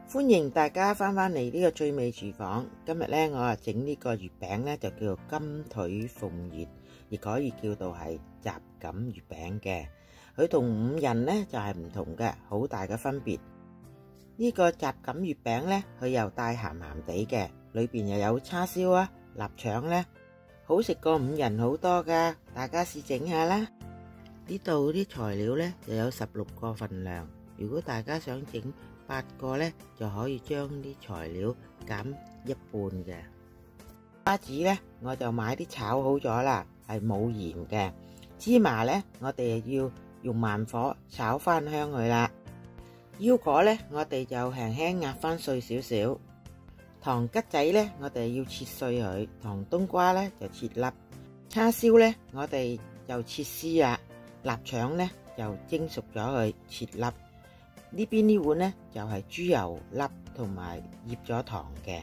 歡迎大家翻嚟呢個最美廚房。今日呢，我整呢個月餅呢，就叫做金腿鳳葉，亦可以叫做係雜錦月餅嘅。佢同五仁呢就係唔同嘅，好大嘅分別。呢個雜錦月餅呢，佢又帶鹹鹹地嘅，裏邊又有叉燒啊、臘腸呢，好食過五仁好多噶。大家試整下啦。呢度啲材料呢，就有16個份量。如果大家想整8個呢，就可以將啲材料減一半嘅。瓜子呢，我就買啲炒好咗啦，係冇鹽嘅。芝麻呢，我哋要用慢火炒翻香佢啦。腰果呢，我哋就輕輕壓翻碎少少。糖桔仔呢，我哋要切碎佢。糖冬瓜呢，就切粒。叉燒呢，我哋就切絲啦。臘腸呢，就蒸熟咗佢，切粒。呢邊呢碗呢，就係豬油粒同埋醃咗糖嘅。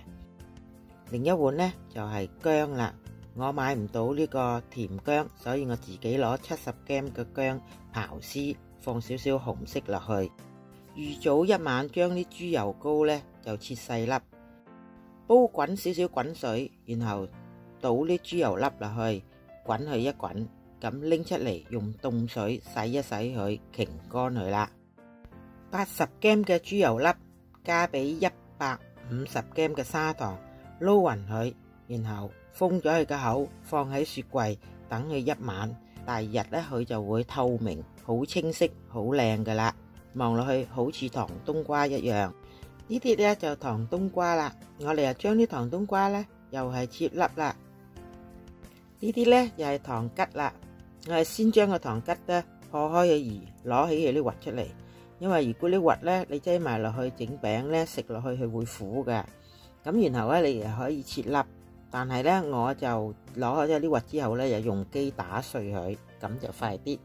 另一碗呢，就係薑啦。我買唔到呢個甜薑，所以我自己攞70g嘅薑刨絲，放少少紅色落去。預早一晚將啲豬油膏呢就切細粒，煲滾少少滾水，然後倒啲豬油粒落去，滾佢一滾，咁拎出嚟用凍水洗一洗佢，擎乾佢啦。80g嘅豬油粒加俾150g嘅砂糖，撈勻佢，然後封咗佢個口，放喺雪櫃等佢一晚。第二日呢，佢就會透明、好清晰、好靚噶啦。望落去好似糖冬瓜一樣。呢啲呢就糖冬瓜啦。我哋又將啲糖冬瓜呢又係切粒啦。呢啲呢又係糖桔啦。我係先將個糖桔呢破開佢而攞起佢啲核出嚟。因為如果啲核呢你擠埋落去整餅呢，食落去佢會苦㗎。咁然後呢你又可以切粒，但係呢我就攞開咗啲核之後呢，又用機打碎佢，咁就快啲。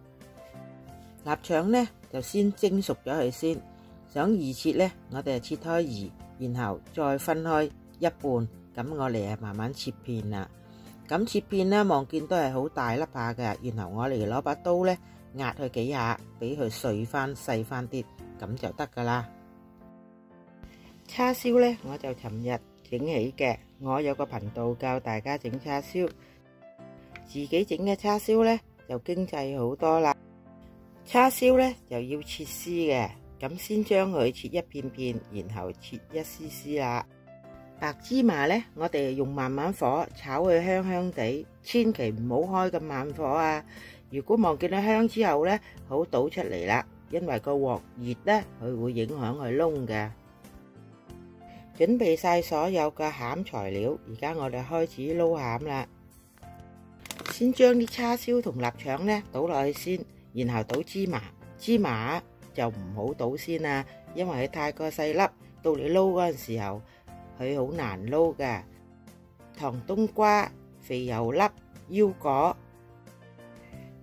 臘腸呢就先蒸熟咗佢先，想二切呢，我哋就切開2，然後再分開一半，咁我哋慢慢切片啦。咁切片呢，望見都係好大粒下嘅，然後我哋攞把刀呢壓佢幾下，俾佢碎翻細翻啲，咁就得噶啦。叉燒呢，我就尋日整起嘅，我有個頻道教大家整叉燒，自己整嘅叉燒呢，就經濟好多啦。叉燒呢就要切絲嘅，咁先將佢切一片片，然後切一絲絲啦。白芝麻呢，我哋用慢慢火炒佢香香地，千祈唔好開咁慢火啊！如果望見到香之後呢，好倒出嚟啦，因為個鑊熱呢，佢會影響佢燶嘅。準備晒所有嘅餡材料，而家我哋開始撈餡啦。先將啲叉燒同臘腸呢倒落去先。然後倒芝麻，芝麻就唔好倒先啦，因為佢太過細粒，到你撈嗰陣時候，佢好難撈㗎。糖冬瓜、肥油粒、腰果、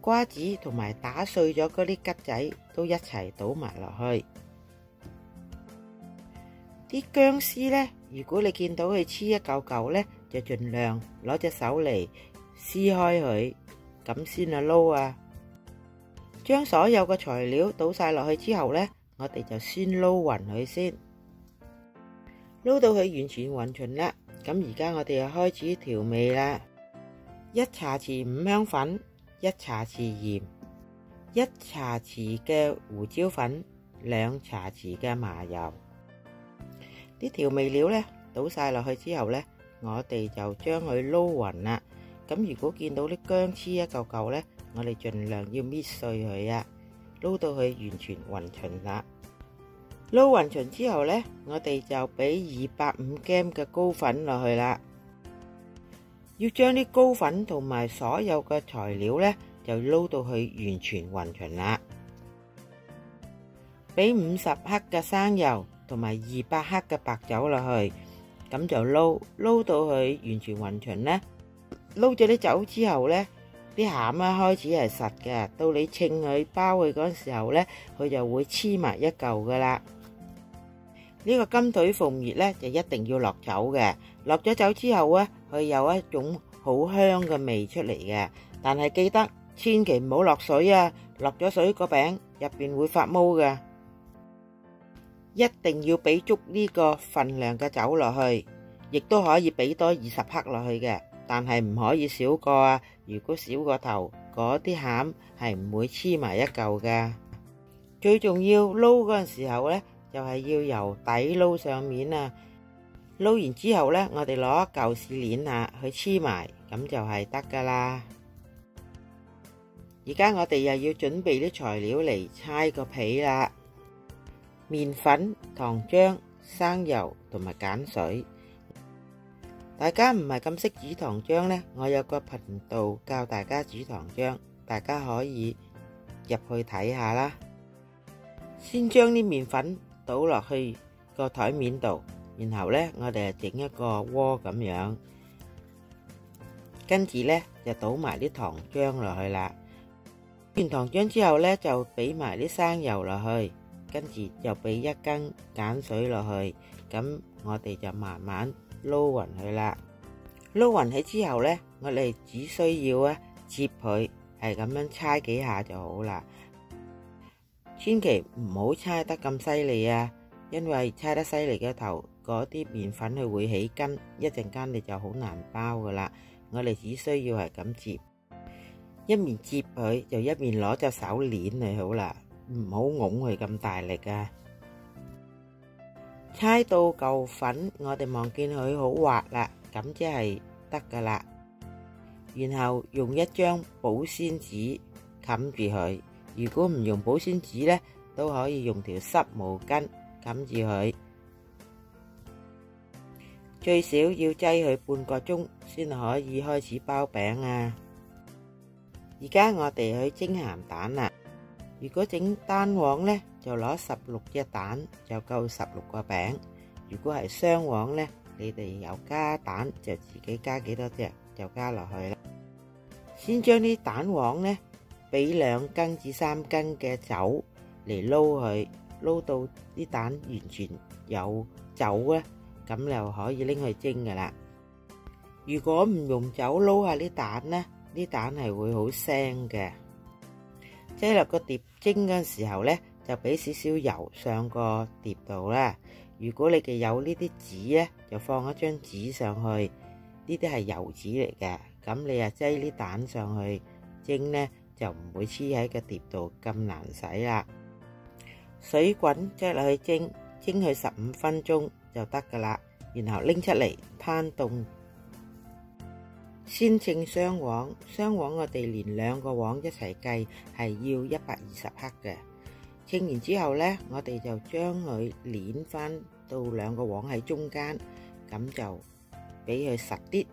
瓜子同埋打碎咗嗰啲桔仔都一齊倒埋落去。啲薑絲呢，如果你見到佢黐一嚿嚿呢，就盡量攞隻手嚟撕開佢，咁先去撈啊。將所有嘅材料倒晒落去之後呢，我哋就先撈勻佢先，撈到佢完全勻勻啦。咁而家我哋又開始調味啦，1茶匙五香粉，1茶匙鹽，1茶匙嘅胡椒粉，2茶匙嘅麻油。啲調味料呢，倒晒落去之後呢，我哋就將佢撈勻啦。咁如果見到啲薑黐一嚿嚿呢，我哋盡量要搣碎佢啊，撈到佢完全勻勻啦。撈勻勻之後呢，我哋就俾250g嘅糕粉落去啦。要將啲糕粉同埋所有嘅材料呢，就撈到佢完全勻勻啦。俾50克嘅生油同埋200克嘅白酒落去，咁就撈到佢完全勻勻呢。撈咗啲酒之後呢，啲餡開始係實嘅，到你稱佢包佢嗰陣時候呢，佢就會黐埋一嚿噶啦。呢個金腿鳳葉呢，就一定要落酒嘅，落咗酒之後呢，佢有一種好香嘅味出嚟嘅。但係記得千祈唔好落水啊，落咗水個餅入邊會發毛嘅。一定要俾足呢個份量嘅酒落去，亦都可以俾多20克落去嘅，但係唔可以少過啊！如果少過頭，嗰啲餡係唔會黐埋一嚿㗎。最重要撈嗰陣時候呢，就係要由底撈上面啊！撈完之後呢，我哋攞一嚿試鏈下去黐埋，咁就係得㗎啦。而家我哋又要準備啲材料嚟搓個皮啦。麵粉、糖漿、生油同埋鹼水。大家唔係咁識煮糖漿呢，我有個頻道教大家煮糖漿，大家可以入去睇下啦。先將啲麵粉倒落去個台面度，然後呢，我哋就整一個鍋咁樣，跟住呢，就倒埋啲糖漿落去啦。倒完糖漿之後呢，就俾埋啲生油落去。跟住就俾1羹鹼水落去，咁我哋就慢慢撈勻佢啦。撈勻起之後呢，我哋只需要接佢，係咁樣搓幾下就好啦。千祈唔好搓得咁犀利啊，因為搓得犀利嘅頭，嗰啲麵粉佢會起筋，一陣間你就好難包噶啦。我哋只需要係咁接，一面接佢就一面攞隻手捏佢好啦。唔好拱佢咁大力啊！搓到嚿粉，我哋望見佢好滑啦，咁即係得噶啦。然後用一張保鮮紙冚住佢。如果唔用保鮮紙呢，都可以用條濕毛巾冚住佢。最少要擠佢半個鐘先可以開始包餅啊！而家我哋去蒸鹹蛋啦。如果整單黃呢，就攞16隻蛋就夠16個餅。如果係雙黃呢，你哋有加蛋就自己加幾多隻就加落去啦。先將啲蛋黃呢，俾2羹至3羹嘅酒嚟撈佢，撈到啲蛋完全有酒咧，咁就可以拎去蒸噶啦。如果唔用酒撈下啲蛋呢，啲蛋係會好腥嘅。擠落個碟蒸嗰陣時候呢，就俾少少油上個碟度啦。如果你哋有呢啲紙呢，就放一張紙上去，呢啲係油紙嚟嘅。咁你啊擠啲蛋上去蒸呢，就唔會黐喺個碟度咁難洗啦。水滾擠落去蒸，蒸佢15分鐘就得噶啦。然後拎出嚟攤凍。先稱雙黃，雙黃我哋連2個黃一齊計係要120克嘅。稱完之後呢，我哋就將佢捻翻到2個黃喺中間，咁就俾佢實啲。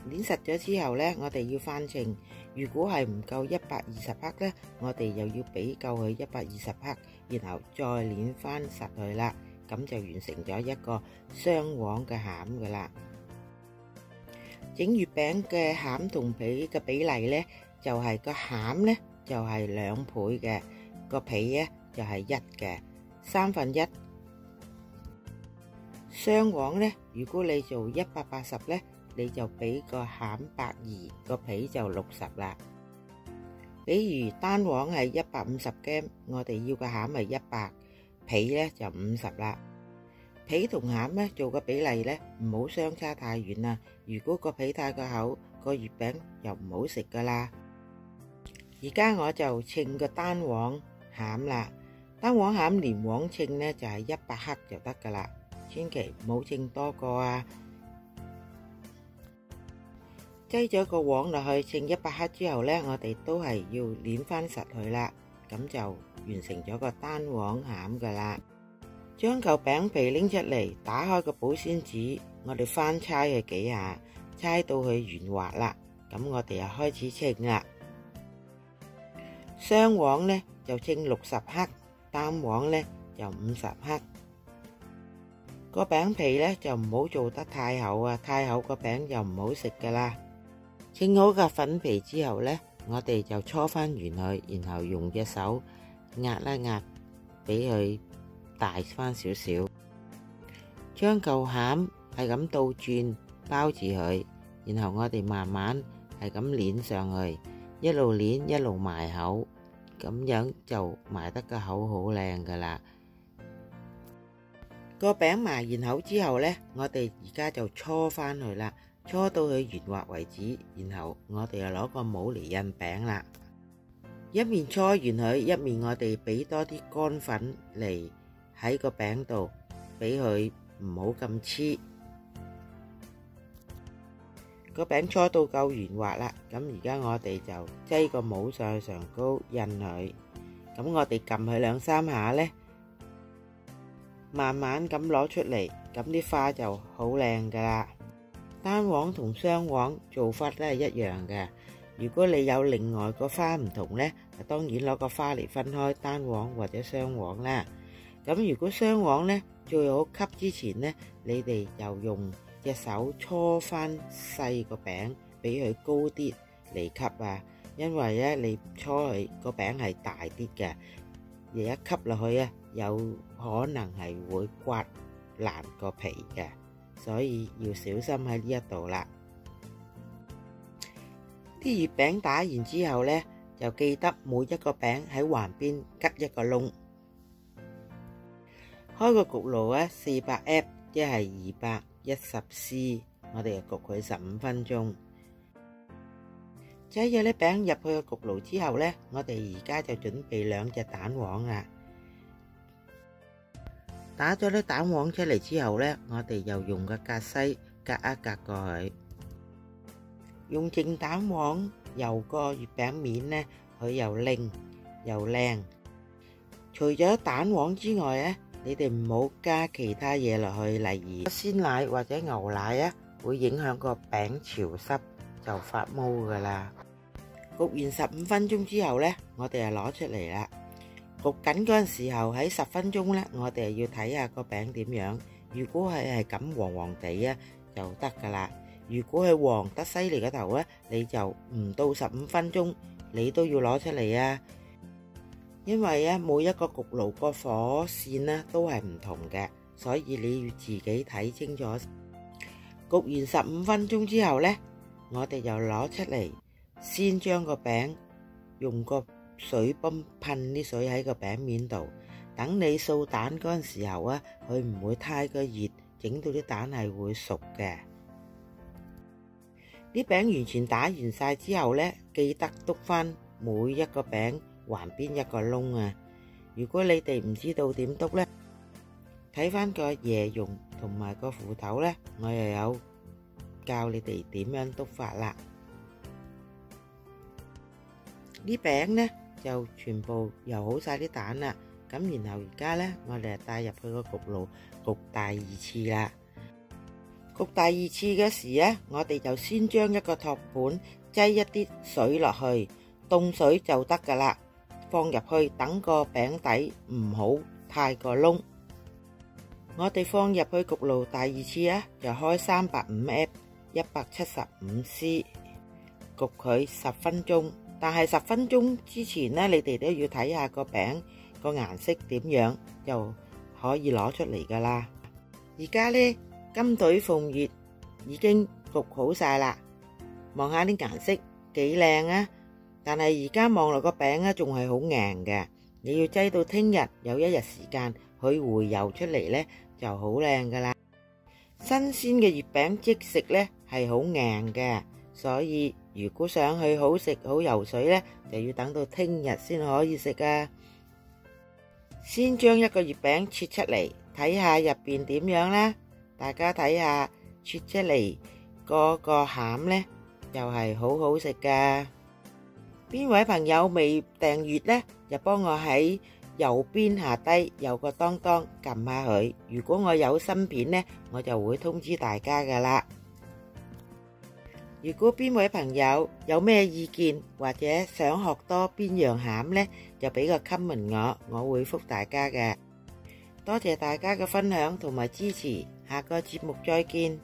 捻實咗之後呢，我哋要翻稱。如果係唔夠120克呢，我哋又要俾夠佢120克，然後再捻翻實佢啦，咁就完成咗一個雙黃嘅餡噶啦。整月餅嘅餡同皮嘅比例呢，就係個餡呢就係2倍嘅，個皮呢就係1嘅1/3。雙黃呢，如果你做180呢，你就俾個餡120，個皮就60啦。比如單黃係150 gram，我哋要個餡係100，皮呢就50啦。皮同餡呢做個比例呢，唔好相差太遠啦。如果個皮太過厚，個月餅又唔好食噶啦。而家我就稱個單黃餡啦。單黃餡連黃稱呢就係100克就得噶啦，千祈唔好稱多個啊。擠咗個黃落去稱100克之後呢，我哋都係要捻翻實佢啦，咁就完成咗個單黃餡噶啦。將嚿餅皮拎出嚟，打開個保鮮紙，我哋翻搓佢幾下，搓到佢圓滑啦。咁我哋又開始稱啦。雙黃呢就稱60克，單黃呢就50克。個餅皮呢就唔好做得太厚啊，太厚個餅就唔好食噶啦。稱好個粉皮之後呢，我哋就搓翻圓佢，然後用隻手壓一壓，俾佢大翻少少，將嚿餡係咁倒轉包住佢，然後我哋慢慢係咁捻上去，一路捻一路埋口，咁樣就埋得個口好靚噶啦。個餅埋完口之後呢，我哋而家就搓翻去啦，搓到佢圓滑為止，然後我哋就攞個模嚟印餅啦。一面搓完佢，一面我哋俾多啲乾粉嚟喺個餅度，俾佢唔好咁黐。個餅搓到夠圓滑啦，咁而家我哋就擠個模上去上高印佢。咁我哋撳佢2-3下呢，慢慢咁攞出嚟，咁啲花就好靚噶啦。單黃同雙黃做法都係一樣嘅。如果你有另外個花唔同呢，當然攞個花嚟分開單黃或者雙黃啦。咁如果雙黃呢，最好吸之前呢，你哋就用隻手搓翻細個餅，俾佢高啲嚟吸啊。因為咧你搓佢個餅係大啲嘅，而一吸落去啊，有可能係會刮爛個皮嘅，所以要小心喺呢一度啦。啲月餅打完之後呢，就記得每一個餅喺橫邊吉一個窿。開個焗爐咧，400F，即係210C，我哋就焗佢15分鐘。擠咗啲餅入去個焗爐之後呢，我哋而家就準備2隻蛋黃啦。打咗啲蛋黃出嚟之後呢，我哋又用個格西隔一隔過去，用淨蛋黃油個月餅面呢，佢又靚又靚。除咗蛋黃之外呢，你哋唔好加其他嘢落去，例如鮮奶或者牛奶啊，會影響個餅潮濕就發毛噶啦。焗完15分鐘之後呢，我哋就攞出嚟啦。焗緊嗰陣時候喺10分鐘呢，我哋要睇下個餅點樣。如果係咁黃黃地啊，就得噶啦。如果係黃得犀利嘅頭呢，你就唔到15分鐘，你都要攞出嚟啊。因為啊，每一個焗爐個火線呢都係唔同嘅，所以你要自己睇清楚。焗完15分鐘之後呢，我哋就攞出嚟，先將個餅用個水泵噴啲水喺個餅面度，等你掃蛋嗰陣時候啊，佢唔會太過熱，整到啲蛋係會熟嘅。啲餅完全打完晒之後呢，記得篤翻每一個餅橫邊一個窿啊！如果你哋唔知道點篤呢，睇翻個椰蓉同埋個斧頭呢，我又有教你哋點樣篤法啦。啲餅呢就全部油好晒啲蛋啦，咁然後而家呢，我哋就帶入去個焗爐焗第2次啦。焗第2次嘅時呢，我哋就先將一個托盤擠一啲水落去，凍水就得噶啦。放入去，等個餅底唔好太過燶。我哋放入去焗爐第2次啊，就開350F 175C 焗佢10分鐘。但係10分鐘之前呢，你哋都要睇下個餅個顏色點樣，就可以攞出嚟噶啦。而家呢，金腿鳳月已經焗好晒啦，望下啲顏色幾靚啊！但係而家望落個餅咧，仲係好硬嘅。你要擠到聽日有1日時間，佢回油出嚟呢就好靚噶啦。新鮮嘅月餅即食呢係好硬嘅，所以如果想去好食好游水呢，就要等到聽日先可以食啊。先將一個月餅切出嚟，睇下入邊點樣啦。大家睇下切出嚟嗰個餡呢，又係好好食噶。邊位朋友未訂閱呢，就幫我喺右邊下低有個當當撳下佢。如果我有新片呢，我就會通知大家噶啦。如果邊位朋友有咩意見或者想學多邊樣餡呢，就俾個 comment我會覆大家嘅。多謝大家嘅分享同埋支持，下個節目再見。